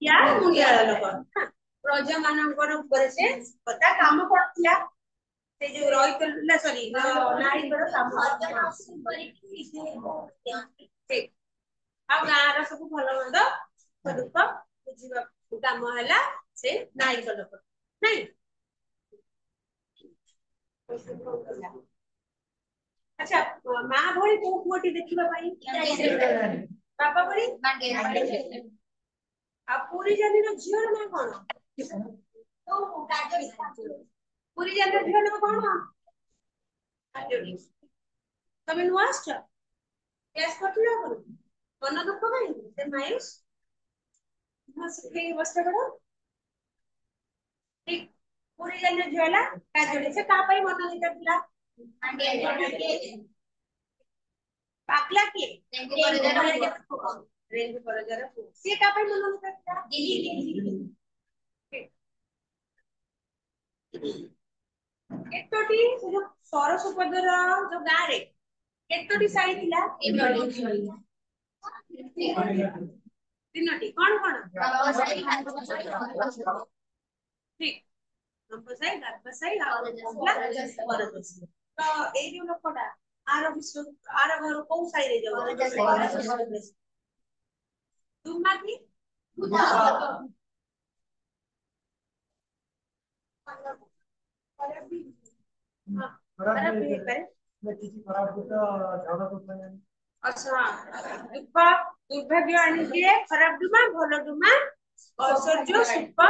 या मुंडियाळ लोक प्रजा मानकर ऊपर से ता काम पड़थिला से जो रहितला सॉरी नारीकर काम ठीक आ गाँव सब भल मंद दुख बुझा काम है से नायिक लोक नहीं अच्छा माँ भली को पुटी देखा बापा भली आ पूरी जानी झील ना कौन पूरी जानी झील ना कौन तमें नुआ गैस करथिला मन दुख कहीं से मायूस बस ठीक पूरी जानी झील काजोली से का मन नहीं करथिला पाकला किए रेंगु परजार से का मन नहीं करथिला केतोटी जो सरसपदर जो गाँ रे केतोटी साई थिला तीनोटी कौन कौन ठीक नंबरसाई गर्भसाई परदोषी तो ए जो लोकटा आर विश्व आर घर को साई रे जाऊ दुमा की अच्छा दुर्भाग्य आनी दिए खराब डुमा भल डुमा ऐश्वर्य सुख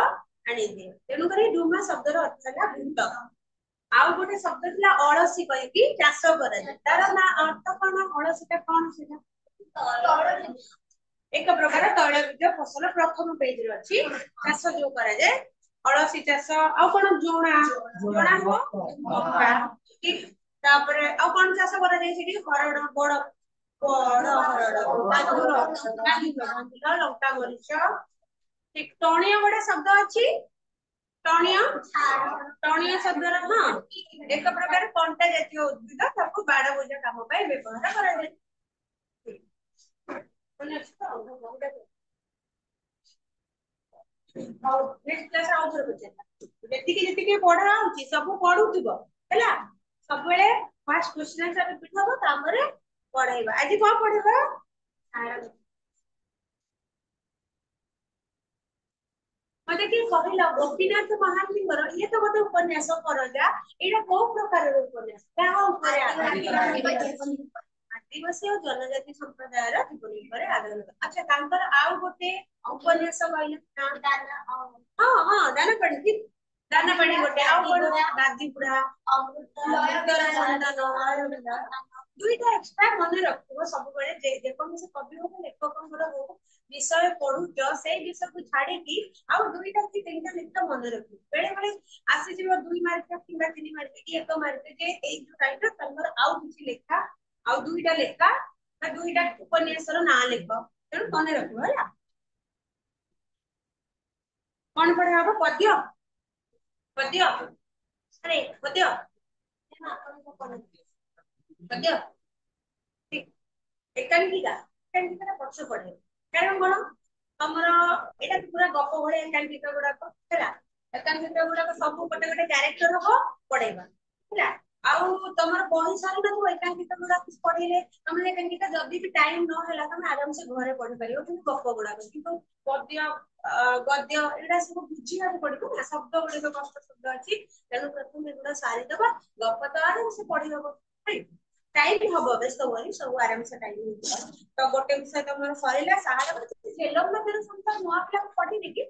आनी दिए तेणु करी डुमा शब्दर अर्थ है भूत आउ गोटे शब्द थिला अलसी कहिकी चाष करा तार ना अर्थ कोन अलसीटा कोन सेटा एक प्रकार तैलबीज फसल प्रथम पेज रे अछि चाष जो करा जाय अलसी चाष आ कोन जोणा जोणा हो ठीक तापरे आ कोन चाष करा जाय सेठी हरड बड़ बड़ हरड लंका मरीच ठीक टणिया गोटे शब्द अछि टणिया शब्द हाँ एक प्रकार कंटा जातीय उद्भिद सबको बाड़ बोझा काम व्यवहार करा जाय पढ़ा होची सब पढुथिबो हैला सब बेले फर्स्ट क्वेश्चन आंसर रिपीट हो तामरे पढाइबा आज को पढाइबा मते कि कहिला गोपीनाथ महांतीଙ୍କର ये तो गोटे उपन्यास करजा एटा को प्रकार रो उपन्यास का ऊपर आदिवासी और जनजाति संप्रदाय रा जीवन ऊपर आधारित अच्छा तांकर आउ गोटे उपन्यास कहले हां हां दाना पड़ी गोटे आउ कोन दादी बुढ़ा अमृत दुईटा एक्स्ट्रा मन रखिबो सब बेले जे कोनसे कवि हो लेखकଙ୍କର हो विषय पढुच से विषय को छाड़ी की आउ दुईटा की तीनटा लेखा मन रखिबो बेले बेले आसी जीव 2 मार्क किबा 3 मार्क की 1 मार्क जे एई जो टाइटल तंगर आउ किछि लेखा आउ दुईटा लेखा ना दुईटा उपन्यासर ना लेख तेणु मन रखिबो होला कोन पढा हबो पद्य पद्य अरे पद्य पद्य ठीक एकांकिका पक्ष पड़े कारण कौन तमर एटा पूरा गप भले एकांकिका गुडाक हैला एकांकिका गुडाक सब गोटे गोटे कैरेक्टर हो पढेबा हैला आउ तमर बही सारी न तो एकांकिका गुडाक पढिले तमने एकांकिका जदी भी टाइम न हैला तमे आराम से घरे पढि परियो कि गप गुडाक किंतु पद्य गद्य एटा सब बुझिया पडिबो ना शब्द गुडे कष्ट शब्द अछि तेनु प्रथम एगुडा सारी दबा गप तो आराम से पढि हबो टाइम हबो व्यस्त होई सब आराम से टाइम तो गोटे विषय तमर सरीला सहारा जेलम नदीर संसार नुआ पिला पढी नि कि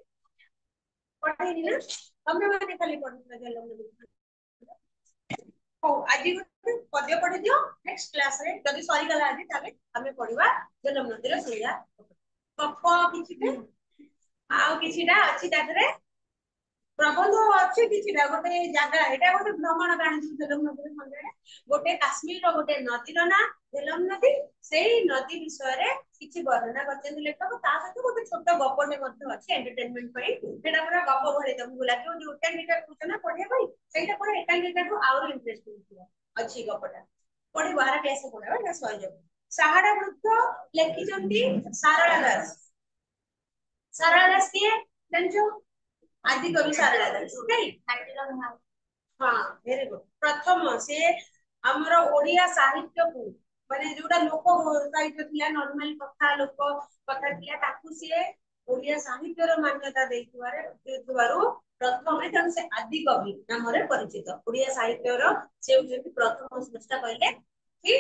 पढी नि ना तमे माने खाली पढी जेलम नदीर हो आज गोटे पद्य पढी दियो नेक्स्ट क्लास रे जदी सरी गला आज ताले हमें पढिबा जेलम नदीर संज्ञा गप किछिटे आउ किछिटा अछि तादरे प्रबंध अच्छे किसी गोटे जगह एटा गोटे भ्रमण काणी झेलम नदी संगे गोटे काश्मीर रो गोटे नदीर ना झेलम नदी सेही नदी विषय रे किछि वर्णना करछन लेखक ता सहित गोटे छोट गपने मध्ये अछि एंटरटेनमेंट पई सेटा पूरा गप भले तुमको लागियो जो एकांकिका पूछना पढिया पई सेटा पूरा एकांकिका तो और इंटरेस्टिंग थिया अछि गपटा पढि बाहर कैसे पढाबा ना सही जब सहारा वृद्ध लेखि जंती सारला दास सारला दास किए जानछो आदि कवि सारला दास नहीं हाँ वेरी गुड प्रथम से हमर ओडिया साहित्य को माने जोटा लोक साहित्य थिला नॉर्मल कथा लोक कथा थिला ताकू से ओडिया साहित्य रो मान्यता देइथुवारो प्रथम तन से आदि कवि नाम रे परिचित ओडिया साहित्य रो से प्रथम स्रष्टा कहले कि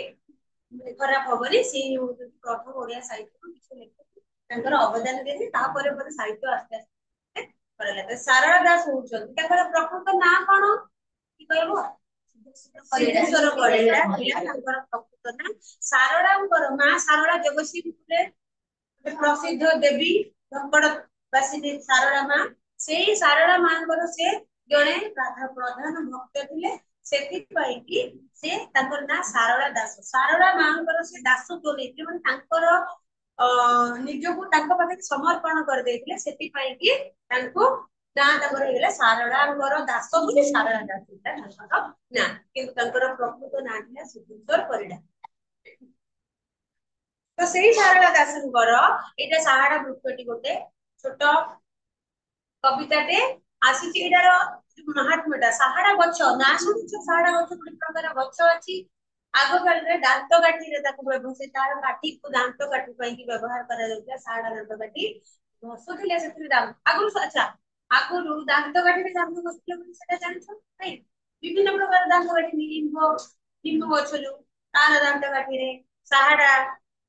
खराब हबनी से प्रथम ओडिया साहित्य को किछ लेख तांकर अवदान देले तापर पर साहित्य आस्ते आस्ते करला तो सारला दास होउछन ताकर प्रकृत ना कोन कि कहबो सिद्धेश्वर परिडा तांकर प्रकृत ना सारळांकर मा सारळा जगतसिंह पुरे प्रसिद्ध देवी धक्कड़ बासिनी सारळा मा सेई सारळा मांकर से जणे प्रधान भक्त थिले सेति पई कि से तांकर ना सारळा दास सारळा मांकर से दास तो लेते मन तांकर निजको तांको पाखे समर्पण कर देथिले सेति पई कि तांको ना तांकर हेला सारळांकर दास बोली सारळा दास तांकर ना किंतु तांकर प्रकृत ना थिला सिद्धेश्वर परिडा तो सेही सारला दासंकर एटा साहाडा वृक्षटी गोटे छोट कविताटे आसीची एटार महात्म्यटा साहाडा गछ ना शुनिछ साहाडा गछ गोटे प्रकार गछ अछि आगो काल रे दांत काठी रे ताको व्यवसाय तार काठी को दांत काठी पई की व्यवहार करा जाउला साहाडा दांत काठी घसुथिले सेति दांत आगु अच्छा आगु दांत काठी रे दांत घसुथिले बोली सेटा जानछो नाही विभिन्न प्रकार दांत काठी निम्ब गछ जो तार दांत काठी रे साहाडा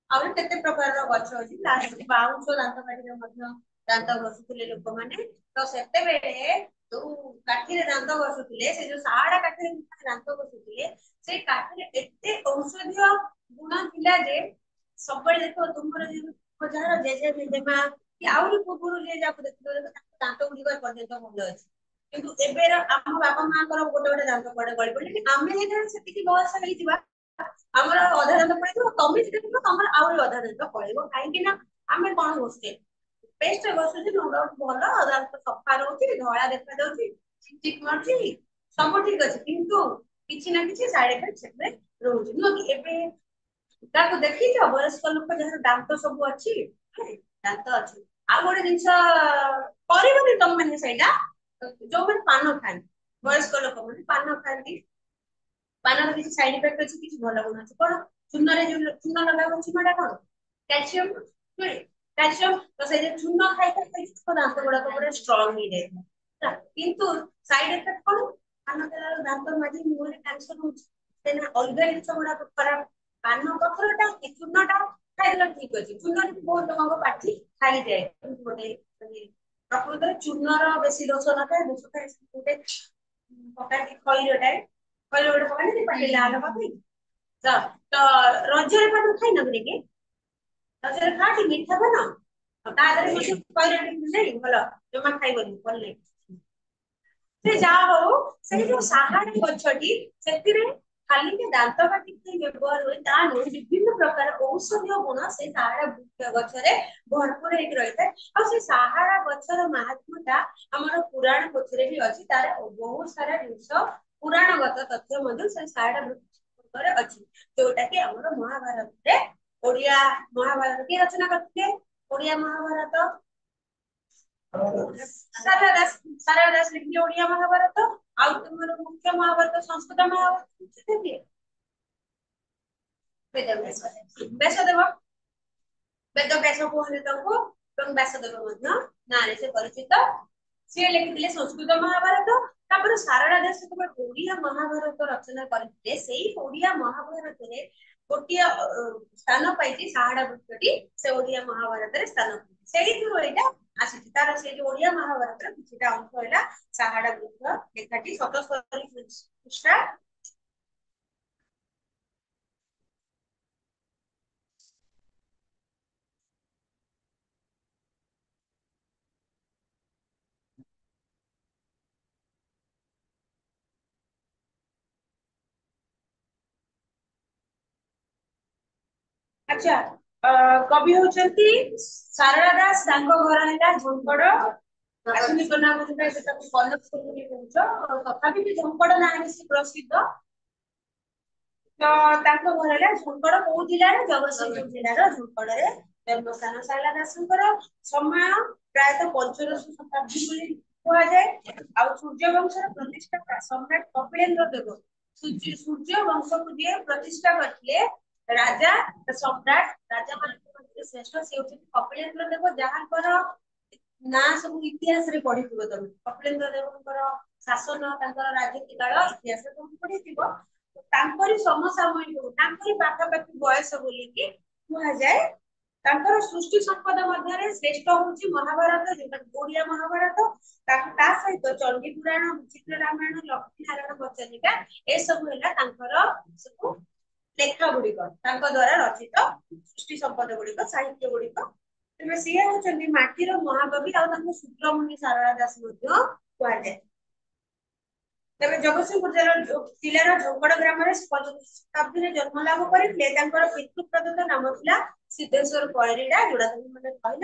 आउर केते प्रकार रो गछ अछि लास्ट बाउंस दांत काठी रे मध्य दांत घसुथिले लोक माने तो सेते बेले तो काठी रे दांत घसुथिले से जो साहाडा काठी रे दांत घसुथिले से काठी रे एते औषधीय गुण थिला जे सबले देखो तुमर जे जार जेजे जेमा कि आउरी पुपुरु जे जाको देखो दांत गुडी कर पर्यंत भल अछि किंतु एबेर हम बाबा मां कर गोटे गोटे दांत पड़े गଳି पड़े आमे जे सेति बयस हेइतिबा हमर अधा दांत पड़ितो तमे जे देखो तमर आउरी अधा दांत पड़ेबो काहे कि ना आमे कोन होस्ते पेस्ट बसुची नो डाउट भलो दांत सफा रहउची धळा देखा जाउची चिक मारची सब ठीक अछि किंतु किछि ना किछि साइड इफेक्ट सेते रहउची नो कि एबे ताको देखि छ वयस्क लोक जहर दांत सब अछि दांत अछि आ गोटे जिंस परिबनि तम माने सेटा जो मन पान खान वयस्क लोक माने पान खान्ती पान किछि साइड इफेक्ट अछि किछि भलो गुण अछि कोन चूर्ण रे जो चूर्ण लगाबो चून्नटा कोन कैल्शियम कैल्शियम तो से जे चूर्ण खाइ खाइ तो दांत गुडा को पूरा स्ट्रांग ही जाय किंतु साइड इफेक्ट कोन पान केला दांत माजी मुरे कैंसर होची तेना अलगा जिंस गुडा खराब पान पत्रटा कि चूर्णटा खाइला ठीक अछि चूर्ण बहुत लोगन पाठी खाइ जाय गोटे प्रकृत चूर्णर बेसी दोष न थाए दोष थाए गोटे पकाटी खइरटाए खइर गोटे पकाटी पाटी लाल पाटी तो रजरे पान खाइ नबरे के रजरे खाटी मिठा बना ता दरे मुझे खइरटी नै भलो जमा खाइबनी पल्ले से जा हो से जो साहाड़ी गछटी सेतिरे खाली के दांत काटी के व्यवहार होय तानो विभिन्न प्रकार औषधीय गुण से साहाड़ा वृक्ष गछरे भरपूर एक रहिता और से साहाड़ा गछर महात्म्यता हमर पुराण पोथरे भी अछि तार बहुत सारा जिंस पुराणगत तथ्य मधु से साहाड़ा वृक्ष रे अछि जोटा के हमर महाभारत रे ओडिया महाभारत के रचना करथिले ओडिया महाभारत सारा दास लिखले ओडिया महाभारत आउ तुमर मुख्य महाभारत संस्कृत महाभारत लिखिले वेदव्यास व्यासदेव वेदव्यास को हले तको तुम व्यासदेव मध्य नारे से परिचित से लिखिले संस्कृत महाभारत तापर सारला दास को ओडिया महाभारत रचना करथिले सेही ओडिया महाभारत रे गोटिया स्थान पाइछि साहाड़ा वृक्षटी से ओडिया महाभारत रे स्थान सेही थुरो एटा आसी तार से जो ओडिया महाभारत रे किछटा अंश होला साहाड़ा वृक्ष लेखाटी 77 पृष्ठा अच्छा कवि होचंती सारला दास तांको घर हैला झंपड़ आधुनिक नाम जोटा से ताको कनक बोली कहउछ तथापि भी झंपड़ नाम से प्रसिद्ध तो तांको घर हैला झंपड़ को जिल्ला रे जगतसिंहपुर जिल्ला रो झंपड़ रे जन्मस्थान सारला दासंकर समय प्रायतः 1500 शताब्दी बोली कुहाଯାए। आ सूर्य वंशर प्रतिष्ठा सम्राट कपिलेन्द्र देव सूर्य वंश को जे प्रतिष्ठा करथिले राजा सम्राट राजा मान श्रेष्ठ से कपिलेन्द्र देव जहाँकर ना सब इतिहास रे पढ़िथिबो तमे कपिलेन्द्र देवकर शासन तांकर राजनीति काल इतिहास रे तमे पढ़िथिबो तांकरी समसामयिक तांकरी पाखापाखि बयस बोली कि कुहा जाए तांकर सृष्टि संपद मध्य श्रेष्ठ हूँ महाभारत जो ओडिया महाभारत ता सहित चंडी पुराण विचित्र रामायण लक्ष्मी नारायण बचनिका ए सब सब लेखा गुड़िक द्वारा रचित सृष्टि संपद गुड़िक साहित्य गुड़िक तेज सी हूँ माटीर महाकवि आुद्रमुनि सारला दास कहुए। तेज जगतसिंहपुर जिलार झोपड़ ग्राम शताब्दी जन्म लाभ करते पितृ प्रदत्त नाम था सिद्धेश्वर परिड़ा जोड़ा तुम मैंने कहल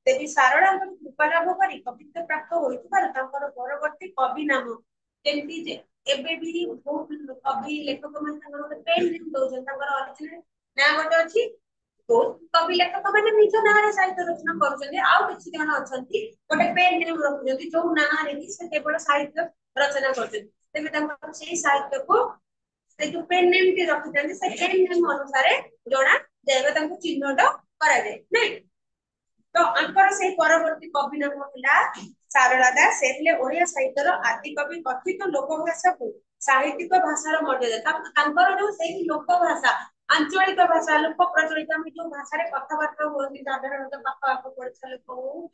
देवी सारला कृपा लाभ कर कवित्व प्राप्त होता परवर्ती कवि नाम जमी एबे भी बहुत कवि लेखक मैंने पेन नेम दौरान ओरिजिनल ना गोटे अच्छी बहुत कवि लेखक मैंने निज ना साहित्य रचना करुँच अच्छा गोटे पेन नेम रखुच्च जो ना से केवल साहित्य रचना कर साहित्य को जो पेन नेम टी रखिथांती से पेन नेम अनुसार जना जाए चिन्हट करा जाए तो आंकर से परवर्ती कवि नाम था सारला दास से ओडिया साहित्यर आदि कवि कथित लोकभाषा को साहित्यिक भाषार मर्यादा जो लोकभाषा आंचलिक भाषा लोक प्रचलित आम जो भाषा कथबार्ता होती साधारणतः पाख आख पड़ोसा लोक हो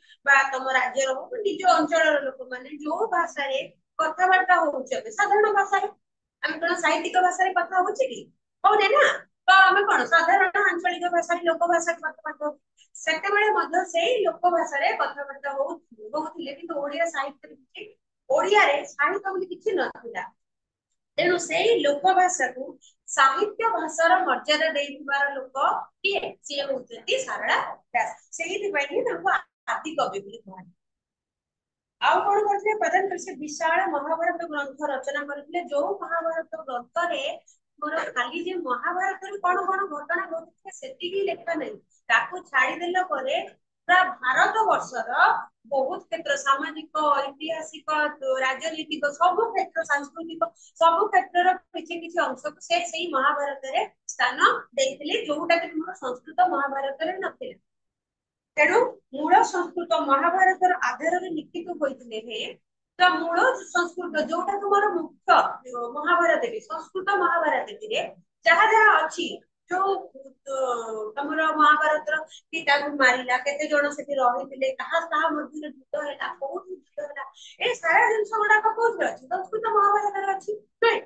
तुम राज्य हो निज अंचल लोक मैंने जो भाषा कथबार्ता हो साधारण भाषा आम कौन साहित्यिक भाषा कथा होने ना तो आम कौन साधारण आंचलिक भाषा लोक भाषा कथबार्ता से लोक भाषा कथबार्ता होते कि ओडिया साहित्य ओडिया साहित्य बोली किसी नथिला तेणु से लोक भाषा को साहित्य भाषार मर्यादा देइबार लोक किए सी होती सारला दास से आदि कवि बोली कहते आउ कौन करते प्रधान कर से विशाल महाभारत ग्रंथ रचना करते जो महाभारत ग्रंथ रे मोर खाली जे महाभारत रे कौन कौन घटना घटुथे सेतिकी लेखा नहीं ताको छाड़ी देला परे पूरा भारत वर्षर बहुत क्षेत्र सामाजिक ऐतिहासिक राजनीतिक सब क्षेत्र सांस्कृतिक सब क्षेत्र किसी किसी अंश को से महाभारत रे स्थान देइथिले जोटा कि मोर संस्कृत महाभारत रे नथिला तेणु मूल संस्कृत महाभारत आधार लिखित होते तो मूल संस्कृत जोटा तुम मुख्य महाभारत संस्कृत महाभारत जहाँ जहाँ अच्छी जो तुम महाभारत पिता को मारिला केते जण सेठी रहिथिले कहा मध्य युद्ध हैला बहुत युद्ध हैला ए सारा जिंस गुडाक कोथि अछि संस्कृत महाभारत रे अछि नहीं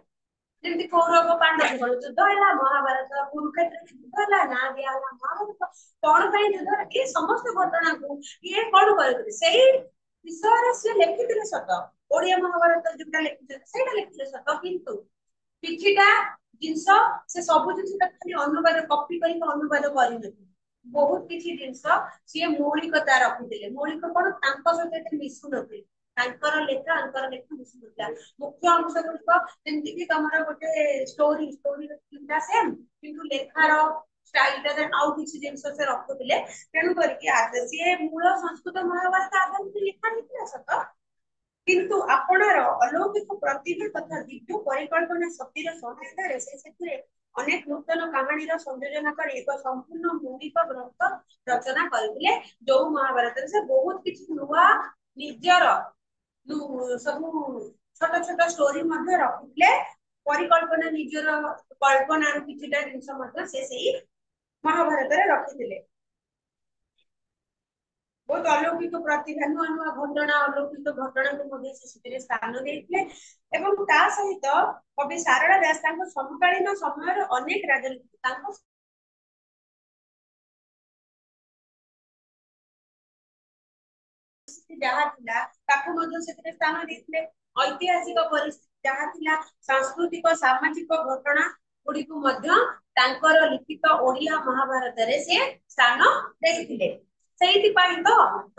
जेमती कौरव पांडव युद्ध हैला महाभारत कुरुक्षेत्र युद्ध हैला ना दिया हैला महाभारत कौन ପାଇଁ युद्ध ये समस्त घटना को ये कौन करते सही विषय से लिखिथिले सत ओडिया महाभारत जोटा लिखिथिले सेटा लिखिथिले सत किंतु किछिटा जिंस से सब जिंस खाली अनुवाद कॉपी करके अनुवाद करनथि बहुत किछि जिंस से मौलिकता रखिथिले मौलिक कोन तांको सहित मिसु नथि तांकर लेखा मिसु नथिला मुख्य अंश गुड़िक जेमति कि तमरा गोटे स्टोरी चिंता सेम किंतु लेखार स्टाइल ता आउ किछि जिंस से रखुथिले तेनु करके आदे से मूल संस्कृत महाभारत आदि लिखा निथिला सत किंतु आपणार अलौकिक प्रतिभा तथा दिव्य परिकल्पना शक्तिर सहायता से अनेक नूतन कहानी संयोजन कर एक संपूर्ण मौलिक ग्रंथ रचना करथिले जो महाभारत से बहुत किछि नुवा निजर सब छोट छोट स्टोरी मध्य रखिथिले परिकल्पना निजर कल्पना किछिटा जिंस मध्य से महाभारत रे रखिथिले बहुत अलौकिक प्रतिभा नुआ नुआ घटना अलौकिक घटना को से स्थान देते एवं ता सहित कवि सारला दास समकालीन समय अनेक राजनीति जहाँ स्थान देते ऐतिहासिक परिस्थिति जहाँ थिला सांस्कृतिक सामाजिक घटना गुड़ी लिखित ओडिया महाभारत रे से स्थान देते तो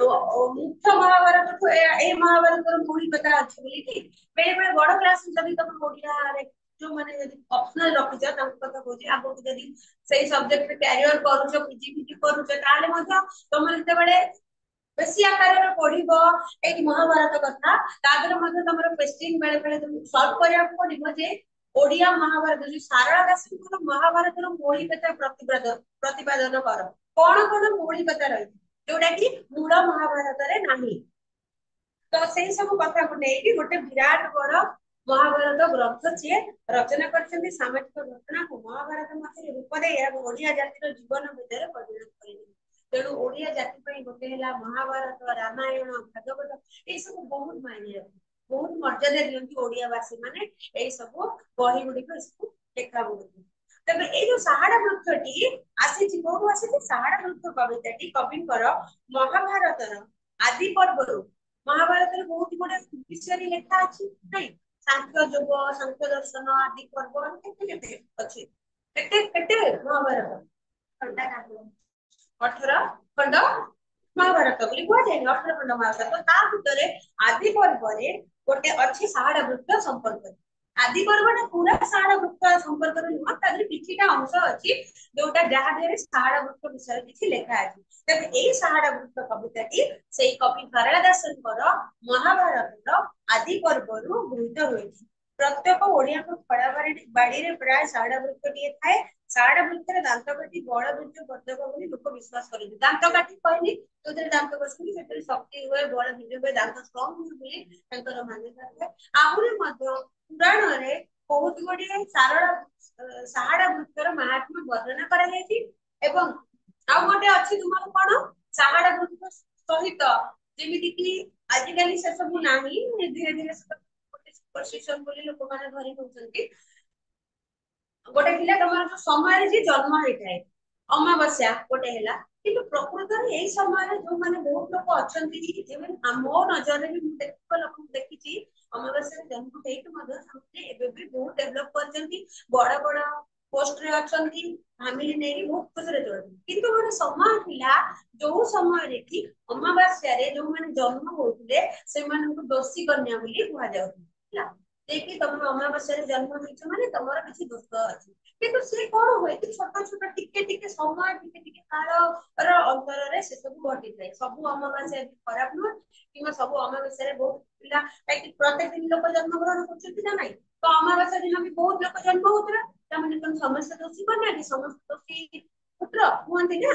मुख्य महाभारत को ए महाभारत मौलिकता अच्छी बोली कि बेले बेले बड़ क्लास जब तुम ओडिया रे जो माने यदि ऑप्शनल रखिछ तांको कथा कहूची आगो यदि सही सब्जेक्ट पे कैरियर करूछ पीजी पीजी करूछ ताले मध्य तुम जते बेले बेसी आकार पढ़िबो एई महाभारत कथा तादर मध्ये तमरो क्वेश्चन बेले बेले तुम सॉल्व करिया पड़िबो जे ओडिया महाभारत जो सारला दासी को महाभारत रो मौलिकता प्रतिपादन कर कोन मौलिकता रही जोटा कि मूल महाभारत रे नाही तो सेही सब कथा को नेकी गोटे विराट बड़ महाभारत ग्रंथ चे रचना करछन्ती सामाजिक घटना को महाभारत मध्ये रूप दे या ओडिया जातिर जीवन भितर परिणत करिले तेणु ओडिया जाति पई गोटे हला महाभारत रामायण भागवत ए सब बहुत मायने रखे बहुत मर्यादा दियंती ओडिया वासी माने ए सब बही गुडी को इसको देखा गुडी तबे ए जो सहाड़ा वृक्षटी आसी कोडू आसी सहाड़ा वृक्ष कविताटी कविंकर महाभारत आदि पर्व महाभारत रे बहुत गुडे विषय लेखा अछि नै सांख्य योग सांख्य दर्शन आदि पर्व केते केते अछि केते केते महाभारत खंडा काटो 18 खंड महाभारत बोली कुआ जाय 18 खंड महाभारत तो ता भितरे आदि पर्व रे गोटे अछि सहाड़ा वृक्ष संपर्क आदि पर्वटा पूरा सहाड़ा वृक्ष संपर्क रे नुवा तादरे किछिटा अंश अछि जोटा जहा देरे सहाड़ा वृक्ष विषय किछि लेखा अछि तबे एई सहाड़ा वृक्ष कविताटी सेई कवि सारला दासनकर महाभारत रो आदि पर्व रु गृहीत होइछि प्रत्येक ओडिया को बाड़ी रे प्राय सहाड़ा वृक्ष टिए थाए सहाड़ा वृक्ष रे दांत काटी बड़ वृक्ष वर्धक बोली लोक विश्वास करथि दांत काटी कहली तोदरे दांत बसुनी सेतरे शक्ति हुए बड़ विजय हुए दांत स्ट्रांग हुए बोली तांकर मान्यता है आहुरे मध्य पुराण रे बहुत गुडी सारड़ा सहाड़ा वृक्षर महात्म्य वर्णना करा जायछि एवं आ गोटे अछि तुमर कोन सहाड़ा वृक्ष सहित जेमिति कि आजिकाली से सब नाही धीरे धीरे सब सुपरस्टिशन बोली लोक माने धरि होउछन्ति गोटे थिला तमर जो समय जे जन्म हेताय अमावास्या गोटे हैला किंतु प्रकृत रे एई समय रे जो माने बहुत लोक अछन्ति जेमन हमो नजर रे भी देखो लोक देखिछि अमावास्या रे जन्म हेतु मदर हमने एबे भी बहुत डेवलप करछन्ति बड़ बड़ पोस्ट रे अछन्ति फैमिली नै बहुत खुश रे जोड़ि किंतु गोटे समय थिला जो समय रे कि अमावास्या रे जो माने जन्म होउतले से माने को दोषी कन्या बोली कुहा जाउतला देखि तुम अमावास्या रे जन्म होइछ माने तमरो किछि दोष अछि किंतु से कोन होय कि छोट छोट टिके टिके समय टिके टिके काल रो अंतर रे से सब घटी जाय सब अमावास्या खराब न किमा सब अमावास्या रे बहुत पिला काई प्रत्येक दिन लोक जन्म ग्रहण करछथि ना नाही तो अमावास्या दिन भी बहुत लोक जन्म होतरा त माने कोन समस्त दोषी बना कि समस्त दोषी पुत्र हुअन्ति ना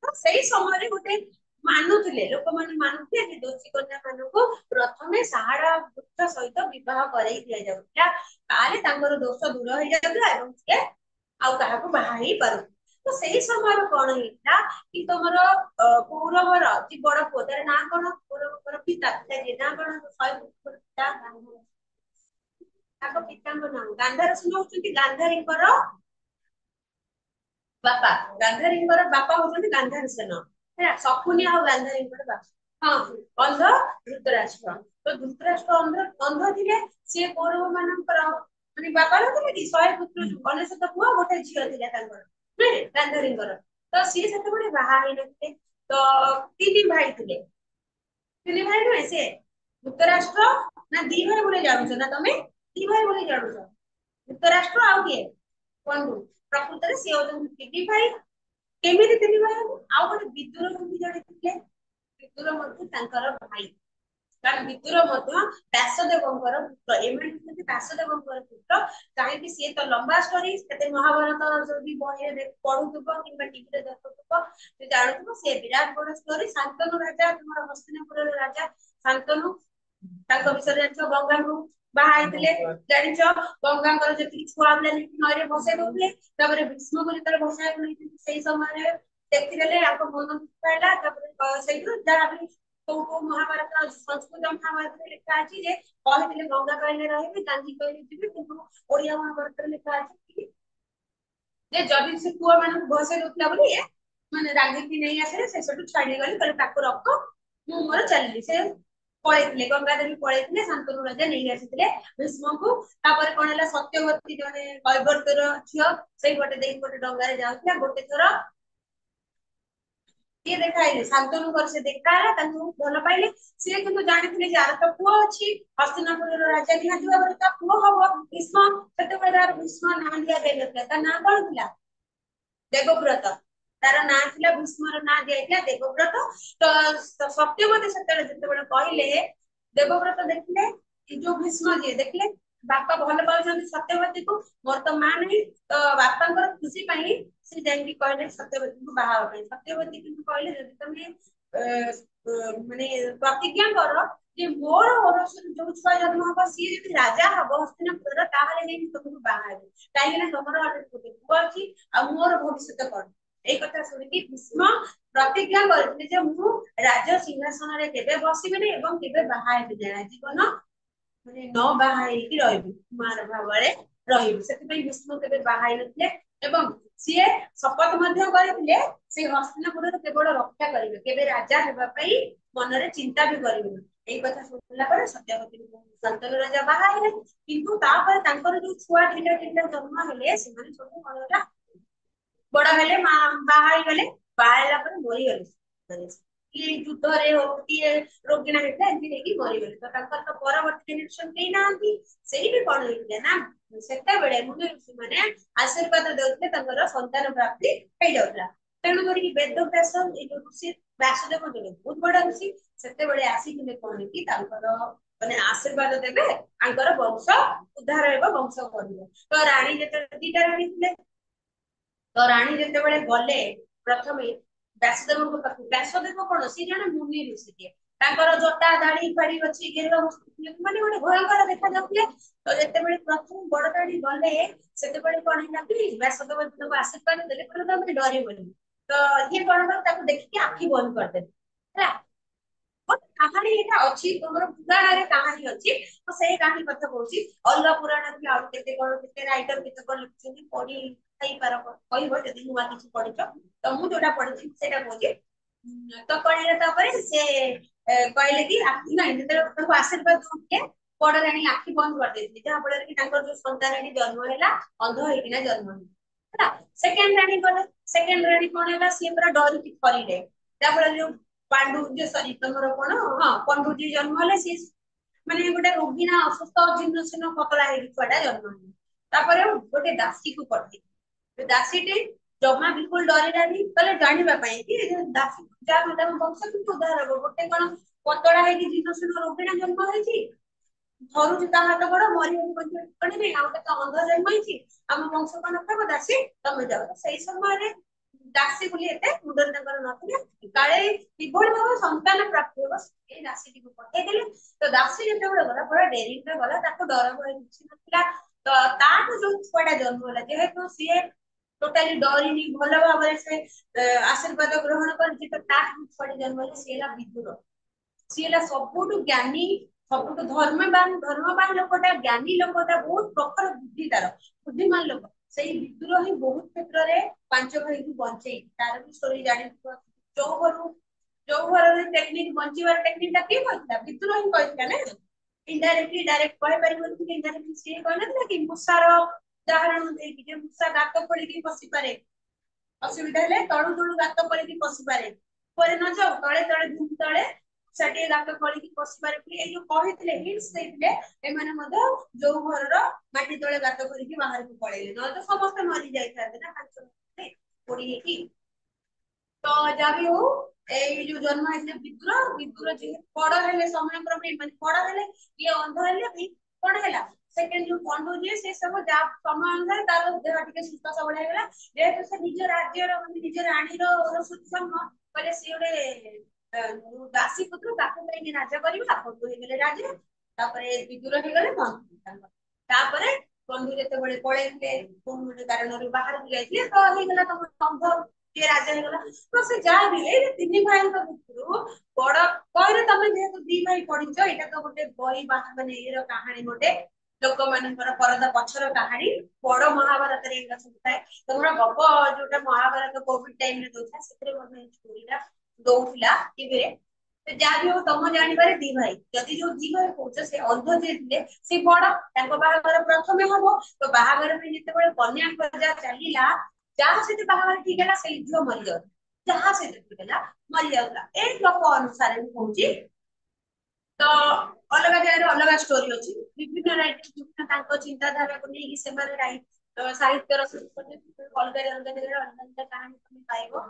तो सेही समय रे गोटे मानुथिले लोक माने मानुथिले जे दोषी कन्या मानको प्रथमे सहाड़ा वृक्ष सहित विवाह करई दिया जाउतिला ताले तांकर दोष दूर हो जाउतिला एवं से आउ काहाको बाहा ही पारु तो सेही समय रे कोन हेता कि तमरो कौरवर जी बड़ पोतर ना कोन कौरवर पिता जे ना कोन सय पिता ताको पिताଙ୍କ नाम गांधार सुनौछन्ति गांधारीଙ୍କର बापा गांधारीଙ୍କର बापा होछन्ति गांधार सेन है सकुनी आ गांधारीଙ୍କର बापा हां अंध धृतराष्ट्र तो धृतराष्ट्र अंध थिले से कौरव मानकर माने बापा नथिले कि 100 पुत्र अनेसत पुआ गोटे झियो थिले तांकर ने गांधारीଙ୍କର तो सी सेते बडे बाहा हे नथिले तो तीन भाई थिले तीन भाई न से धृतराष्ट्र ना दी भाई बोले जानुछ ना तमे दी भाई बोले जानुछ धृतराष्ट्र आउ के कोन प्रकृत रे से होछन्ति दी भाई केमिति तीन भाई आउ गोटे विदुर भी जड़े थिले विदुर मध्ये तांकर भाई कारण विदुर मध्ये व्यासदेवଙ୍କର पुत्र एमन होते व्यासदेवଙ୍କର पुत्र काहे कि से तो लंबा स्टोरी सेते महाभारत जो भी बहे रे पढुतबो किबा टीवी रे देखुतबो से जानतबो से विराट बड़ स्टोरी शांतनु राजा तुमर हस्तिनापुर राजा शांतनु ताको विषय जानछो गंगाଙ୍କୁ बाहाइतले जानछो गंगाଙ୍କର जेति छुआ बिला नरे बसे दोले तबरे भीष्म को जेतरे बसाय नै सेही समय रे देखिले आको मन पाइला तबरे सेही जहा भी तो महाभारत संस्कृत महाभारत रे लिखा अछि जे कहितले गंगा कहले रहबे गांधी कहले जिबे किंतु ओडिया महाभारत रे लिखा अछि जे जदी से पुआ माने बसे दोतला बोली माने रागी की नहीं आसे से सटु छाडी गली कहले ताको रख मु मोर चलली से पळेतले गंगा देवी पळेतले शांतनु राजा नहीं आसीतले भीष्म को तापर कोन हला सत्यवती जने कैवर्तर छियो सेही गोटे देई गोटे डंगा रे जाउतला गोटे थोर ये देखाइले शांतनु कर से देखाला तांको भल पाइले से किंतु जानिथिले जे आर तो पुओ अछि हस्तिनापुर राजा निहाती भाबरे ता पुओ हबो भीष्म सेते बेलार भीष्म नाम दिया देलते ता नाम कोन थिला देवव्रत तार ना थिला भीष्मर ना दिया देवव्रत। तो सत्यवती सेतेबेले जेतेबेले कहले देवव्रत देखले जो भीष्म जे देखले बापा भल पाउछन सत्यवती को मोर तो मां नहीं तो बापा खुशी पाई से जाई कहले सत्यवती को बाहा होबे। सत्यवती किंतु कहले जदि तुम माने प्रतिज्ञा कर जे मोर ओरसुन जो छुआ जन्म हबो सी जदि राजा हबो हस्तिनापुर ताहले नहीं तुमको बाहा हेबे काहे ना तमरो गोटे पुआ अछि आ मोर भविष्य कोन ए कथा सुनि कि भीष्म प्रतिज्ञा करथिले जे मु राज सिंहासन रे केबे बसिबेनी एवं केबे बाहा हेबे ना जीवन माने न बाहा हेकी रहबे कुमार भावरे रहबे सेति भीष्म केबे बाहा हे नथिले एवं सीए शपथ मध्य करथिले से हस्तिनापुर केवल रक्षा करिवे केबे राजा हेबा पई मनरे चिंता भी करिवे एई कथा सुनला पर सत्यवती शंतनु राजा बाहा हेले किंतु तापर तांकर जो छुआ ढिला ढिला जन्म हेले से माने सब मनरा बड़ हेले बाहा गले बाहा पर मरी गले कि युद्ध रे हो कि रोगिणा हेले एंती नेकी मरी गले तो तांकर तो परवर्ती जनरेशन केई नांती सेही भी कोन हेले ना सेते बेले मुनि ऋषि माने आशीर्वाद देउतले तांकर संतान प्राप्ति हे जाउतला तेणु करी वेद व्यास ए जो ऋषि व्यासदेव जो बहुत बड़ा ऋषि सेते बेले आसी कि कोन कि तांकर माने आशीर्वाद देबे आंकर वंश उद्धार हेबो वंश बढ़िबो तो रानी जेते दीटा रानी थिले तो रानी जेतेबेले गले प्रथमे व्यासदेव को पाखु व्यासदेव कोन सी जने मुनि ऋषि के तांकर जटा दाढ़ी फाड़ी अछि गेरुआ माने गोटे भयंकर देखा जाउଥିଲେ तो जेतेबेले प्रथम बड़ दाढ़ी गले सेतेबेले कोन हिला कि व्यासदेव को आशीर्वाद देले कोन तो डरे बोली तो ये कोन ताको देखि के आखि बंद कर दे ହେଲା कहानी एटा अछि तमरो पुराण रे कहानी अछि तो सेही कहानी कथा कहूची अलग पुराण रे आउ केते राइटर केते कोन लिखछिन पढी सही पार कहबो जदि नुवा किछि पढिछ तो मु जोटा पढिछि सेटा कहूची तो पढिले तापरे से कहले कि आखि नाही जेते आशीर्वाद दुखे बड़ रानी आखि बंद कर देथि जहा फल कि तांकर जो संतान जन्म हैला अंध हेकिना जन्म हैला सेकंड रानी गले सेकंड रानी कोन हैला सी पूरा डरी कि फरिले जहा फल जो पांडु जो सॉरी तमरो कोन हां पांडु जी जन्म हले सी माने गोटे रोगिना असुस्थ जीर्ण सीर्ण पतला हे छुआटा जन्म हले तापरे गोटे दासी को पठे दासीटे जमा बिल्कुल डरिलानी कहले जानिबा पई कि दासी जा मतलब वंश कि उद्धार हो गोटे कोन पतला हे कि जीर्ण सीर्ण रोगिना जन्म होईची धरू ता हाथ बड़ मरी हो कोन नहीं आउ तो अंध जन्म होईची हम वंश कोन कहबो दासी तमे जाओ सही समय रे दासी बोली एते मुंडन नगर नथिले काळे किभଳି भाव संतान प्राप्त हो ए दासी को पठे देले तो दासी जेते बड़ गला पूरा डेरी रे गला ताको डर भय କିଛି नथिला तो ताको जो छुआटा जन्म होला जेहेतु सीए टोटाली डरिनी भल भाव से आशीर्वाद ग्रहण करछि तो ता छुआटी जन्म होला सीला विदुर सीला सबुटु ज्ञानी सबुटु धर्मवान लोकटा ज्ञानी लोकटा बहुत प्रखर बुद्धि तार बुद्धिमान लोक सेही विदुर ही बहुत क्षेत्र रे पांच भाई को बंचई तार भी स्टोरी जानि जो घर रे टेक्निक बंचीवार टेक्निक ता के कहता विदुर ही कहता ना इनडायरेक्टली डायरेक्ट कहि परिबो कि इनडायरेक्टली से कहना कि मुसार उदाहरण दे कि जे मुसा गात पड़ी कि पसी पारे असुविधा हेले तळु तळु गात पड़ी कि पसी पारे परे न जाऊ तळे तळे धूम तळे सटे गात पड़ी कि पसी पारे कि ए जो कहितले हिंट्स देथिले ए माने मद जो घरर माटी तळे गात करी कि बाहर को पळेले न तो समस्त मरि जाय थाते ना पांच पड़ी कि तो जाबी हो ए जो जन्म हेले विदुर विदुर जे बड़ हेले समय क्रमे माने बड़ हेले ये अंध हेले भी कोन हेला सेकंड जो पंडु जे से सब जा समय अनुसार तार देह टिके सुस्त सबल हे गेला जेहेतु से निज राज्य रो निज रानी रो सुत्सम पले से ओडे दासी पुत्र ताको कहीं राजा करबा पंडु हे गेले राजा तापरे विदुर हे गेले पंडु तापरे पंडु जेते बळे पळेले कोन कारण रो बाहर जाइले तो हे गेला तम संभव ये राजा हे गेला तो से जा भी ए तीन भाई का भितरु बड़ कहरे तमे जेहेतु दी भाई पढिछ एटा तो गोटे बही बाहा माने एरो कहानी गोटे लोक मानकर परदा पछर कहानी बड़ महाभारत रे एटा सब थाए तमरा गप जोटा महाभारत कोविड टाइम रे दोथा सेतरे मने स्टोरीला दोउथिला टीवी रे तो जा भी हो तम जानि पारे दी भाई जदि जो दी भाई पहुंच से अंध जे थिले से बड़ ताको बाहागर प्रथमे हबो तो बाहागर में जेते बळे कन्या प्रजा चलीला जहाँ से बाहर ठीक है ना से झियो मरी जाऊ जहाँ से ठीक है ना मरी जाऊला ए लोक अनुसार कहूची तो अलग जगह अलग स्टोरी अछि विभिन्न राइटर विभिन्न तांको चिंता धारा को नेकी से माने राइट ସାହିତ୍ୟର ଅଲଗା ଅଲଗା ଅଲଗା କାହାଣୀ ତମେ ପାଇବ।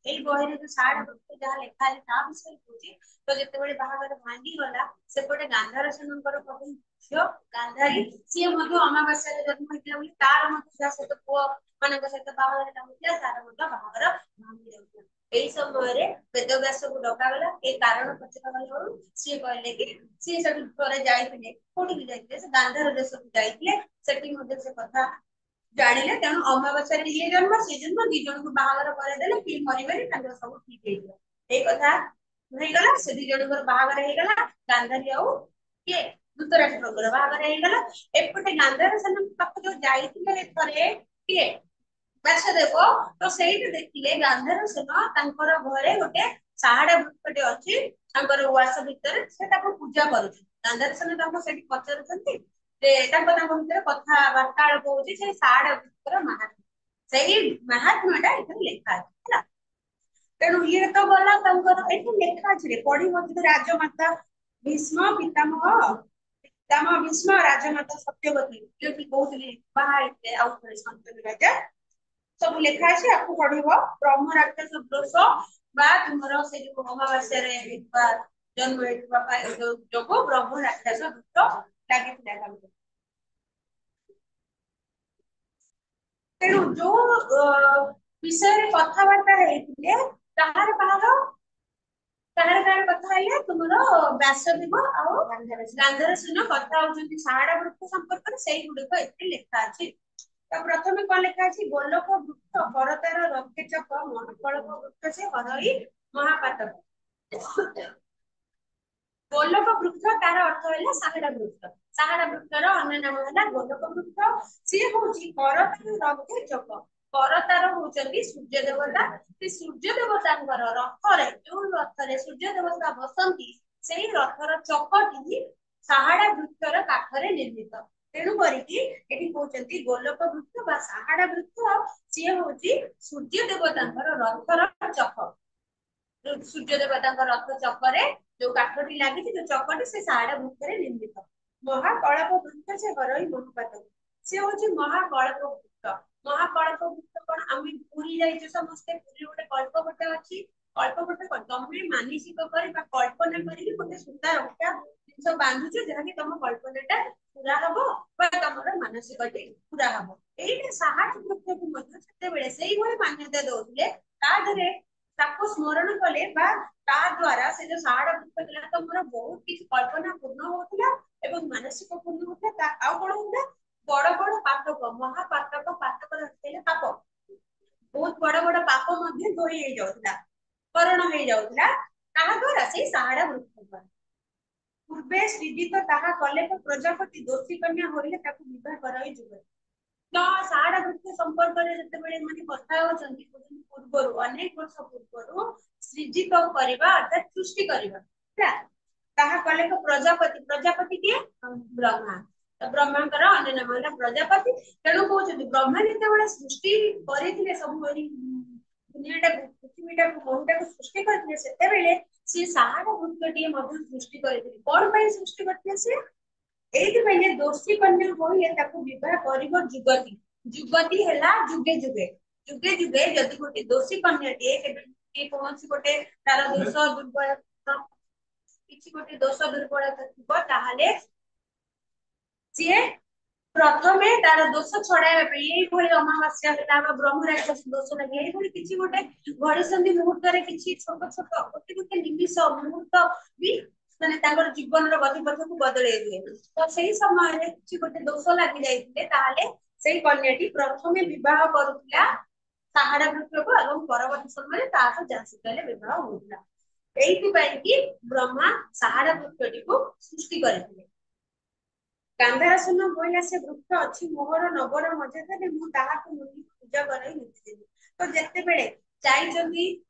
ଏଇ ବହିରେ ଯୋଉ ଷାଢ଼ ବୃକ୍ଷ ଯାହା ଲେଖା ଅଛି ତା ବିଷୟରେ କହୁଛି। ତ ଯେତେବେଳେ ବାହାଘର ଭାଙ୍ଗିଗଲା ସେପଟେ ଗାନ୍ଧାର ସେନଙ୍କର ପ୍ରଥମ ଝିଅ ଗାନ୍ଧାରୀ ସିଏ ମଧ୍ୟ ଅମାବାସ୍ୟାରେ ଜନ୍ମ ହେଇଥିଲା ବୋଲି ତାର ମଧ୍ୟ ଯାହା ସହିତ ପୁଅ ମାନଙ୍କ ସହିତ ବାହାଘର ହେଇଥିଲା ତାର ମଧ୍ୟ ବାହାଘର ଭାଙ୍ଗି ଯାଉଥିଲା। ଏଇ ସମୟରେ ବେଦବ୍ୟାସକୁ ଡକାଗଲା ଏ କାରଣ ପଚରାଗଲାରୁ ସିଏ କହିଲେ କି ସିଏ ସେଠୁ ଥରେ ଯାଇଥିଲେ କୋଉଠିକି ଯାଇଥିଲେ ସେ ଗାନ୍ଧାର ଦେଶକୁ ଯାଇଥିଲେ ସେଠି ମଧ୍ୟ ସେ କଥା ଜାଣିଲେ ତେଣୁ ଅମାବାସ୍ୟାରେ ଇଏ ଜନ୍ମ ସିଏ ଜନ୍ମ ଦି ଜଣଙ୍କୁ ବାହାଘର କରେଇଦେଲେ କିଏ ମରିବେନି ତାଙ୍କର ସବୁ ଠିକ ହେଇଯିବ। ଏଇ କଥା ହେଇଗଲା ସେ ଦି ଜଣଙ୍କର ବାହାଘର ହେଇଗଲା ଗାନ୍ଧାରୀ ଆଉ କିଏ ଧୃତରାଷ୍ଟ୍ରଙ୍କର ବାହାଘର ହେଇଗଲା। ଏପଟେ ଗାନ୍ଧାର ସେମାନଙ୍କ ପାଖକୁ ଯୋଉ ଯାଇଥିଲେ ଥରେ କିଏ ବ୍ୟାସଦେବ ତ ସେଇଠି ଦେଖିଲେ ଗାନ୍ଧାର ସେନ ତାଙ୍କର ଘରେ ଗୋଟେ ଶାହାଡା ବୃକ୍ଷଟେ ଅଛି ତାଙ୍କର ଉଆସ ଭିତରେ ସେ ତାକୁ ପୂଜା କରୁଛି। ଗାନ୍ଧାର ସେନ ତାଙ୍କୁ ସେଠି ପଚାରୁଛନ୍ତି ଯେ ତାଙ୍କ ଭିତରେ କଥାବାର୍ତ୍ତା ଆଳପ ହଉଛି ସେ ଶାହାଡା ବୃକ୍ଷର ମାହାତ୍ମ୍ୟ ସେଇ ମାହାତ୍ମ୍ୟ ଟା ଏଥିରେ ଲେଖା ଅଛି ହେଲା। ତେଣୁ ଇଏ ତ ଗଲା ତାଙ୍କର ଏଠି ଲେଖା ଅଛି ପଢିବ କିନ୍ତୁ ରାଜମାତା ଭୀଷ୍ମ ପିତାମହ ଭୀଷ୍ମ ରାଜମାତା ସତ୍ୟବତୀ ଯୋଉଠି କହୁଥିଲି ବାହା ହେଇଥିଲେ ଆଉ ଥରେ ଶାନ୍ତନୁ ରାଜା ସବୁ ଲେଖା ଅଛି ଆକୁ ପଢିବ। ବ୍ରହ୍ମ ରାକ୍ଷସ ଦୋଷ ବା ତୁମର ସେ ଯୋଉ ଅମାବାସ୍ୟାରେ ହେଇଥିବା ଜନ୍ମ ହେଇଥିବା ଯୋଗୁ ବ୍ରହ୍ମ ରାକ୍ଷସ ଦୋଷ ଲାଗିଥିଲା ତାଙ୍କୁ। ତେଣୁ ଯୋଉ ବିଷୟରେ କଥାବାର୍ତ୍ତା ହେଇଥିଲେ କାହାର କାହାର କାହାର କଥା ହେଲେ ତୁମର ବ୍ୟାସଦେବ ଆଉ ଗାନ୍ଧାର ସେନ କଥା ହଉଛନ୍ତି ଶାହାଡା ବୃକ୍ଷ ସମ୍ପର୍କରେ ସେଇ ଗୁଡିକ ଏଥିରେ ଲେଖା ଅଛି। ତ ପ୍ରଥମେ କଣ ଲେଖା ଅଛି ଗୋଲକ ବୃକ୍ଷ କରତାର ରଥେ ଚକ ମହାକଳକ ବୃକ୍ଷ ସେ ହରଇ ମହାପାତକ। ଗୋଲକ ବୃକ୍ଷ ତାର ଅର୍ଥ ହେଲା ଶାହାଡା ବୃକ୍ଷ। ଶାହାଡା ବୃକ୍ଷର ଅନ୍ୟ ନାମ ହେଲା ଗୋଲକ ବୃକ୍ଷ। ସିଏ ହଉଛି କରତାର ରଥେ ଚକ କରତାର ହଉଛନ୍ତି ସୂର୍ଯ୍ୟ ଦେବତା ସେ ସୂର୍ଯ୍ୟ ଦେବତାଙ୍କର ରଥରେ ଯୋଉ ରଥରେ ସୂର୍ଯ୍ୟ ଦେବତା ବସନ୍ତି ସେଇ ରଥର ଚକଟି ଶାହାଡା ବୃକ୍ଷର କାଠରେ ନିର୍ମିତ। ତେଣୁ କରିକି ଏଠି କହୁଛନ୍ତି ଗୋଲକ ବୃକ୍ଷ ବା ଶାହାଡା ବୃକ୍ଷ ସିଏ ହଉଛି ସୂର୍ଯ୍ୟ ଦେବତାଙ୍କର ରଥର ଚକ। ସୂର୍ଯ୍ୟ ଦେବତାଙ୍କ ରଥ ଚକରେ ଯୋଉ କାଠଟି ଲାଗିଛି ଯୋଉ ଚକଟି ସେ ଶାହାଡା ବୃକ୍ଷରେ ନିର୍ମିତ। ମହାକଳପ ବୃକ୍ଷ ସେ ହରଇ ମହାପାତକ ସେ ହଉଛି ମହାକଳପ ବୃକ୍ଷ। ମହାକଳପ ବୃକ୍ଷ କଣ ଆମେ ପୁରୀ ଯାଇଛୁ ସମସ୍ତେ ପୁରୀ ଗୋଟେ କଳ୍ପ ଗୋଟେ ଅଛି କଳ୍ପ ଗୋଟେ ତମେ ମାନସିକ କରି ବା କଳ୍ପନା କରିକି ଗୋଟେ ସୁନ୍ଦର ଗୋଟେ ଜିନିଷ ବାନ୍ଧୁଛ ଯାହାକି ତମ କଳ୍ପନା ଟା ପୁରା ହବ ବା ତମର ମାନସିକଟି ପୁରା ହବ। ଏଇଟା ଶାହାଡା ବୃକ୍ଷକୁ ମଧ୍ୟ ସେତେବେଳେ ସେଇଭଳି ମାନ୍ୟତା ଦଉଥିଲେ ତା ଦେହରେ ତାକୁ ସ୍ମରଣ କଲେ ବା ତା ଦ୍ଵାରା ସେ ଯୋଉ ଶାହାଡା ବୃକ୍ଷ ଥିଲା ତମର ବହୁତ କିଛି କଳ୍ପନା ପୂର୍ଣ୍ଣ ହଉଥିଲା ଏବଂ ମାନସିକ ପୂର୍ଣ୍ଣ ହଉଥିଲା ଆଉ କଣ ହଉଥିଲା ବଡ ବଡ ପାତକ ମହାପାତକ ପାତକ ରଖିଲେ ପାପ ବହୁତ ବଡ ବଡ ପାପ ମଧ୍ୟ ଧୋଇ ହେଇଯାଉଥିଲା କରଣ ହେଇଯାଉଥିଲା କାହା ଦ୍ଵାରା ସେଇ ଶାହାଡା ବୃକ୍ଷ ଦ୍ଵାରା। ପୂର୍ବେ ଶ୍ରୀଜିତ ତାହା କଲେ ତ ପ୍ରଜାପତି ଦୋଷୀ କନ୍ୟା ହୋଇଲେ ତାକୁ ବିବାହ କରାଇ ଯୁଗ ତ ଶାହାଡା ବୃକ୍ଷ ସମ୍ପର୍କରେ ଯେତେବେଳେ ମାନେ କଥା ହଉଛନ୍ତି ପୂର୍ବରୁ ଅନେକ ବର୍ଷ ପୂର୍ବରୁ ସୃଜିତ କରିବା ଅର୍ଥାତ ସୃଷ୍ଟି କରିବା ହେଲା ତାହା କଲେ ତ ପ୍ରଜାପତି ପ୍ରଜାପତି କିଏ ବ୍ରହ୍ମା ତ ବ୍ରହ୍ମାଙ୍କର ଅନ୍ୟ ନାମ ହେଲା ପ୍ରଜାପତି। ତେଣୁ କହୁଛନ୍ତି ବ୍ରହ୍ମା ଯେତେବେଳେ ସୃଷ୍ଟି କରିଥିଲେ ସବୁ ଦୁନିଆଟାକୁ ପୃଥିବୀଟାକୁ ମହୁଟାକୁ ସୃଷ୍ଟି କରିଥିଲେ ସେତେବେଳେ ସିଏ ଶାହାଡା ବୃକ୍ଷଟିଏ ମଧ୍ୟ ସୃଷ୍ଟି କରିଥିଲେ କଣ ପାଇଁ ସୃଷ୍ଟି କରିଥିଲେ ସିଏ ଏଇଥିପାଇଁ ଯେ ଦୋଷୀ କନ୍ୟା କହିଲେ ତାକୁ ବିବାହ କରିବ ଯୁଗତି ଯୁଗତି ହେଲା ଯୁଗେ ଯୁଗେ ଯୁଗେ ଯୁଗେ ଯଦି ଗୋଟେ ଦୋଷୀ କନ୍ୟାଟିଏ କେବେ କୌଣସି ଗୋଟେ ତାର ଦୋଷ ଦୁର୍ବଳତା କିଛି ଗୋଟେ ଦୋଷ ଦୁର୍ବଳତା ଥିବ ତାହେଲେ ସିଏ ପ୍ରଥମେ ତାର ଦୋଷ ଛଡାଇବା ପାଇଁ ଏଇଭଳି ଅମାବାସ୍ୟା ହେଲା ବା ବ୍ରହ୍ମରାଜ ଦୋଷ ଲାଗି ଏଇଭଳି କିଛି ଗୋଟେ ଘଡିସନ୍ଧି ମୁହୂର୍ତ୍ତରେ କିଛି ଛୋଟ ଛୋଟ ଗୋଟେ ଗୋଟେ ନିମିଷ ମୁହୂର୍ତ୍ତ ବି ମାନେ ତାଙ୍କର ଜୀବନର ଗତିପଥକୁ ବଦଳେଇ ଦିଏ ତ ସେଇ ସମୟରେ କିଛି ଗୋଟେ ଦୋଷ ଲାଗି ଯାଇଥିଲେ ତାହେଲେ ସେଇ କନ୍ୟାଟି ପ୍ରଥମେ ବିବାହ କରୁଥିଲା ଶାହାଡା ବୃକ୍ଷକୁ ଏବଂ ପରବର୍ତ୍ତୀ ସମୟରେ ତାର ଜାତିକାଲେ ବିବାହ ହଉଥିଲା ଏଇଥିପାଇଁ କି ବ୍ରହ୍ମା ଶାହାଡା ବୃକ୍ଷଟିକୁ ସୃଷ୍ଟି କରିଥିଲେ। ଗାନ୍ଧାର ସୁନ କହିଲା ସେ ବୃକ୍ଷ ଅଛି ମୋହର ନବର ମର୍ଯ୍ୟାଦାରେ ମୁଁ ତାହାକୁ ମୁନି ପୂଜା କରାଇ ନିତିଦେବି ତ ଯେତେବେଳେ ଯାଇଛନ୍ତି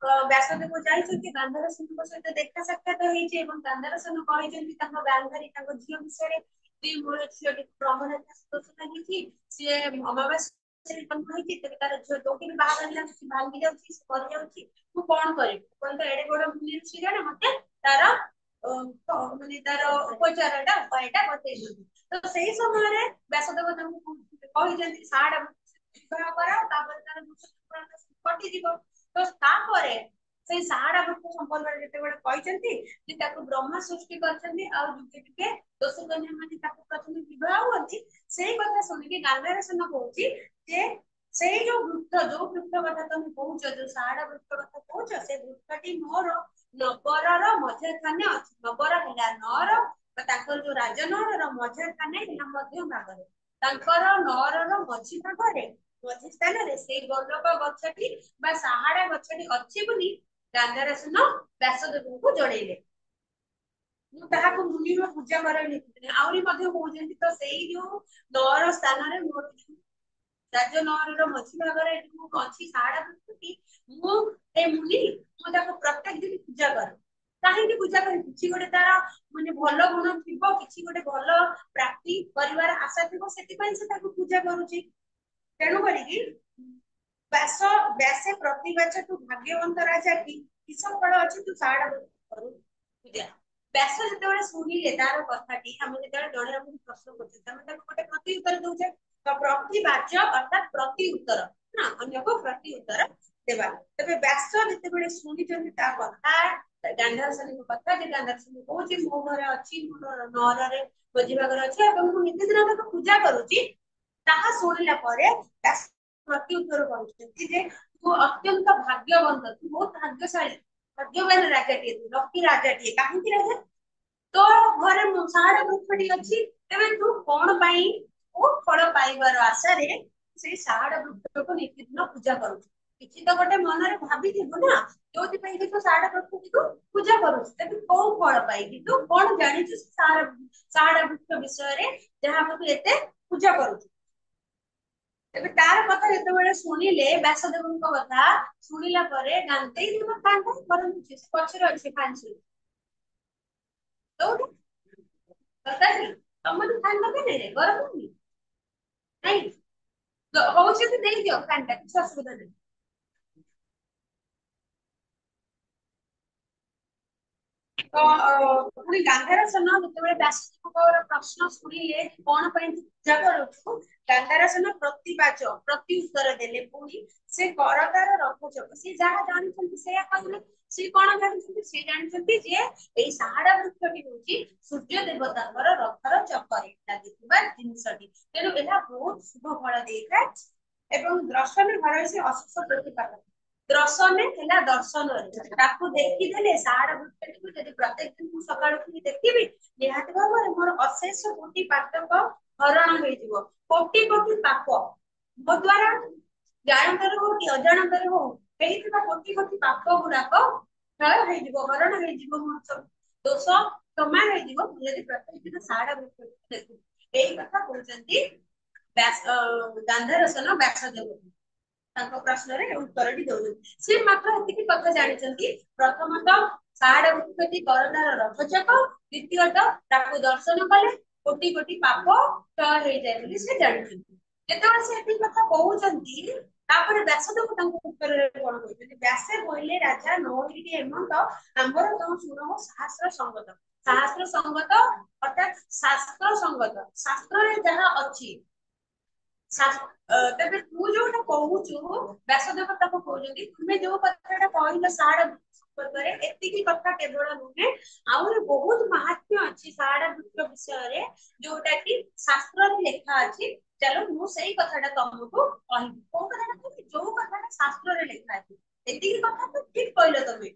ବ୍ୟାସଦେବ ଯାଇଛନ୍ତି ଗାନ୍ଧାର ସୁନଙ୍କ ସହିତ ଦେଖା ସାକ୍ଷାତ ହେଇଛି ଏବଂ ଗାନ୍ଧାର ସୁନ କହିଛନ୍ତି ତାଙ୍କ ଗାନ୍ଧାରୀ ତାଙ୍କ ଝିଅ ବିଷୟରେ ମୋର ଝିଅଟି ବ୍ରହ୍ମରାଜ ଦୋଷ ଲାଗିଛି ସିଏ ଅମାବାସ୍ୟା ଜନ୍ମ ହେଇଛି ତେବେ ତାର ଝିଅ ଯୋଉଠି ବି ବାହାଘର ଲାଗୁଛି ଭାଙ୍ଗି ଯାଉଛି ସେ ମରିଯାଉଛି ମୁଁ କଣ କରିବି କଣ ତ ଏଡେ ବଡ ମୁନି ଋଷି ଜଣେ ମତେ ତାର ମାନେ ତାର ଉପଚାର ଟା ଉପାୟ ଟା ବତେଇଛନ୍ତି ତ ସେଇ ସମୟରେ ବ୍ୟାସଦେବ ତାଙ୍କୁ କହିଛନ୍ତି ଶାହାଡା ବିବାହ କରାଅ ତାପରେ ତାର କଟିଯିବ। ତ ତାପରେ ସେଇ ସାହାଡା ବୃକ୍ଷ ସମ୍ପର୍କରେ ଯେତେବେଳେ କହିଛନ୍ତି ଯେ ତାକୁ ବ୍ରହ୍ମା ସୃଷ୍ଟି କରିଛନ୍ତି ଆଉ ଯୁଗେ ଯୁଗେ ଦୋଷ କନ୍ୟା ମାନେ ତାକୁ ପ୍ରଥମେ ବିବାହ ହୁଅନ୍ତି। ସେଇ କଥା ଶୁଣିକି ଗାନ୍ଧାର ସେନ କହୁଛି ଯେ ସେଇ ଯୋଉ ବୃକ୍ଷ କଥା ତମେ କହୁଛ ଯୋଉ ସାହାଡା ବୃକ୍ଷ କଥା କହୁଛ ସେ ବୃକ୍ଷଟି ମୋର ନଗରର ମଝିସ୍ଥାନେ ଅଛି। ନଗର ହେଲା ନଅର ତାଙ୍କର ଯୋଉ ରାଜନଅରର ମଝିସ୍ଥାନେ ହେଲା ମଧ୍ୟ ଭାଗରେ ତାଙ୍କର ନଅରର ମଝି ଭାଗରେ ମଝି ସ୍ଥାନରେ ସେଇ ଗୋଲକ ଗଛଟି ବା ସାହାଡା ଗଛଟି ଅଛି ବୋଲି ଗାନ୍ଧାର ସେନ ବ୍ୟାସଦେବଙ୍କୁ ଜଣେଇଲେ। ମୁଁ ତାହାକୁ ମୁନିର ପୂଜା କରେଇଲି ଆହୁରି ମଧ୍ୟ କହୁଛନ୍ତି ତ ସେଇ ଯୋଉ ନଅର ସ୍ଥାନରେ ମୋର ରାଜନଅରର ମଝି ଭାଗରେ ଯୋଉ ଅଛି ସାହାଡା ବୃକ୍ଷଟି ମୁଁ ଏ ମୁନି ମୁଁ ତାକୁ ପ୍ରତ୍ୟେକ ଦିନ ପୂଜା କରେ। କାହିଁକି ପୂଜା କରେ କିଛି ଗୋଟେ ତାର ମାନେ ଭଲ ଗୁଣ ଥିବ କିଛି ଗୋଟେ ଭଲ ପ୍ରାପ୍ତି କରିବାର ଆଶା ଥିବ ସେଥିପାଇଁ ସେ ତାକୁ ପୂଜା କରୁଛି। ତେଣୁ କରିକି ବ୍ୟାସେ ପ୍ରତିବାଚ ତୁ ଭାଗ୍ୟବନ୍ତ ରାଜା କି କିସ ଫଳ ଅଛି ତୁ ସାହାଡା କରୁ ପୂଜା। ବ୍ୟାସ ଯେତେବେଳେ ଶୁଣିଲେ ତାର କଥାଟି ଆମେ ଯେତେବେଳେ ଜଣେ ଆମକୁ ପ୍ରଶ୍ନ କରୁଛେ ଆମେ ତାକୁ ଗୋଟେ ପ୍ରତି ଉତ୍ତର ଦଉଛେ ତ ପ୍ରତିବାଚ ଅର୍ଥାତ ପ୍ରତି ଉତ୍ତର ନା ଅନ୍ୟକୁ ପ୍ରତି ଉତ୍ତର ଦେବା। ତେବେ ବ୍ୟାସ ଯେତେବେଳେ ଶୁଣିଛନ୍ତି ତା କଥା ଗାନ୍ଧାର ସେନଙ୍କ କଥା ଯେ ଗାନ୍ଧାର ସେନ କହୁଛି ମୋ ଘରେ ଅଛି ମୋର ନଅରରେ ଭୋଜି ଭାଗରେ ଅଛି ଏବଂ ମୁଁ ନିତିଦିନ ତାକୁ ପୂଜା କରୁଛି। ତାହା ଶୁଣିଲା ପରେ ପ୍ରତି ଉତ୍ତର କରୁଛନ୍ତି ଯେ ତୁ ଅତ୍ୟନ୍ତ ଭାଗ୍ୟବନ୍ତ ତୁ ବହୁତ ଭାଗ୍ୟଶାଳୀ ଭାଗ୍ୟବାନ ରାଜାଟିଏ ତୁ ଲକି ରାଜାଟିଏ କାହିଁକି ରାଜା ତୋ ଘରେ ସାହାଡା ବୃକ୍ଷଟି ଅଛି ତେବେ ତୁ କଣ ପାଇଁ କୋଉ ଫଳ ପାଇବାର ଆଶାରେ ସେଇ ସାହାଡା ବୃକ୍ଷକୁ ନିତିଦିନ ପୂଜା କରୁଛୁ କିଛି ତ ଗୋଟେ ମନରେ ଭାବିଥିବୁ ନା ଯୋଉଥିପାଇଁ କି ତୁ ସାହାଡା ବୃକ୍ଷଟିକୁ ପୂଜା କରୁଛୁ ତେବେ କୋଉ ଫଳ ପାଇକି ତୁ କଣ ଜାଣିଛୁ ସାହାଡା ବୃକ୍ଷ ବିଷୟରେ ଯାହାକୁ ତୁ ଏତେ ପୂଜା କରୁଛୁ। ତେବେ ତାର କଥା ଯେତେବେଳେ ଶୁଣିଲେ ବ୍ୟାସଦେବଙ୍କ କଥା ଶୁଣିଲା ପରେ ଗାନ୍ଧେଇ ଦେବ କାନ୍ଦ କରନ୍ତି ପଛରେ ଅଛି ପାଞ୍ଚ ଦଉଠୁ ତଥାପି ତମର କାନ୍ଦ କେନେ ଗରମ ହଉନି ନାଇଁ ହଉଛି ତ ଦେଇଦିଅ କାନ୍ଦ କିଛି ଅସୁବିଧା ନାହିଁ। ତ ପୁଣି ଗାନ୍ଧାର ସେନ ଯେତେବେଳେ ବ୍ୟାସଦେବଙ୍କର ପ୍ରଶ୍ନ ଶୁଣିଲେ କଣ ପାଇଁ ପୂଜା କରୁଛୁ ଗାନ୍ଧାର ସେନ ପ୍ରତି ଉତ୍ତର ଦେଲେ ପୁଣି ସେ କରତାର ରଥଚକ ସେ ଯାହା ଜାଣିଛନ୍ତି ସେଇଆ କହିଲେ ସେ କଣ ଜାଣିଛନ୍ତି ସେ ଜାଣିଛନ୍ତି ଯେ ଏଇ ସାହାଡା ବୃକ୍ଷଟି ହଉଛି ସୂର୍ଯ୍ୟ ଦେବତାଙ୍କର ରଥର ଚକରେ ଲାଗିଥିବା ଜିନିଷଟି ତେଣୁ ଏହା ବହୁତ ଶୁଭ ଫଳ ଦେଇଥାଏ ଏବଂ ଦର୍ଶନ ଘର ସେ ଅଶୁଷ ପ୍ରତିପାଦନ ଦର୍ଶନ ହେଲା ଦର୍ଶନରେ ତାକୁ ଦେଖିଦେଲେ ସାହାଡା ବୃକ୍ଷଟିକୁ ଯଦି ପ୍ରତ୍ୟେକ ଦିନ ମୁଁ ସକାଳୁ ଉଠିକି ଦେଖିବି ନିହାତି ଭାବରେ ମୋର ଅଶେଷ କୋଟି ପାତକ ହରଣ ହେଇଯିବ କୋଟି କୋଟି ପାପ ମୋ ଦ୍ଵାରା ଜାଣତରେ ହଉ କି ଅଜାଣତରେ ହଉ ହେଇଥିବା କୋଟି କୋଟି ପାପ ଗୁଡାକ କ୍ଷୟ ହେଇଯିବ ହରଣ ହେଇଯିବ ମୋର ସବୁ ଦୋଷ କ୍ଷମା ହେଇଯିବ ମୁଁ ଯଦି ପ୍ରତ୍ୟେକ ଦିନ ସାହାଡା ବୃକ୍ଷଟିକୁ ଦେଖିବି ଏଇ କଥା କହୁଛନ୍ତି ଗାନ୍ଧାର ସେନ ବ୍ୟାସଦେବ ତାଙ୍କ ପ୍ରଶ୍ନରେ ଉତ୍ତରଟି ଦଉଛନ୍ତି ସେ ମାତ୍ର ଏତିକି କଥା ଜାଣିଛନ୍ତି ପ୍ରଥମତଃ ସାହାଡା ବୃକ୍ଷଟି କରତାର ରଥଚକ ଦ୍ଵିତୀୟତଃ ତାକୁ ଦର୍ଶନ କଲେ କୋଟି କୋଟି ପାପ କ୍ଷୟ ହେଇଯାଏ ବୋଲି ସେ ଜାଣିଛନ୍ତି ଯେତେବେଳେ ସେ ଏତିକି କଥା କହୁଛନ୍ତି ତାପରେ ବ୍ୟାସଦେବ ତାଙ୍କ ଉତ୍ତରରେ କଣ କହିଛନ୍ତି ବ୍ୟାସେ କହିଲେ ରାଜା ନୌରିଟି ଏମନ୍ତ ଆମର ତମ ଶୁଣ ସହସ୍ର ସଙ୍ଗତ ଶାସ୍ତ୍ର ସଙ୍ଗତ ଅର୍ଥାତ ଶାସ୍ତ୍ର ସଙ୍ଗତ ଶାସ୍ତ୍ରରେ ଯାହା ଅଛି ତେବେ ତୁ ଯୋଉଟା କହୁଛୁ ବ୍ୟାସଦେବ ତାକୁ କହୁଛନ୍ତି ତୁମେ ଯୋଉ କଥାଟା କହିଲ ସାହାଡା ସମ୍ପର୍କରେ ଏତିକି କଥା କେବଳ ନୁହେଁ ଆହୁରି ବହୁତ ମାହାତ୍ମ୍ୟ ଅଛି ସାହାଡା ବୃକ୍ଷ ବିଷୟରେ ଯୋଉଟା କି ଶାସ୍ତ୍ରରେ ଲେଖା ଅଛି ଚାଲ ମୁଁ ସେଇ କଥାଟା ତମକୁ କହିବି କୋଉ କଥାଟା କହିବି ଯୋଉ କଥାଟା ଶାସ୍ତ୍ରରେ ଲେଖା ଅଛି ଏତିକି କଥା ତ ଠିକ କହିଲ ତମେ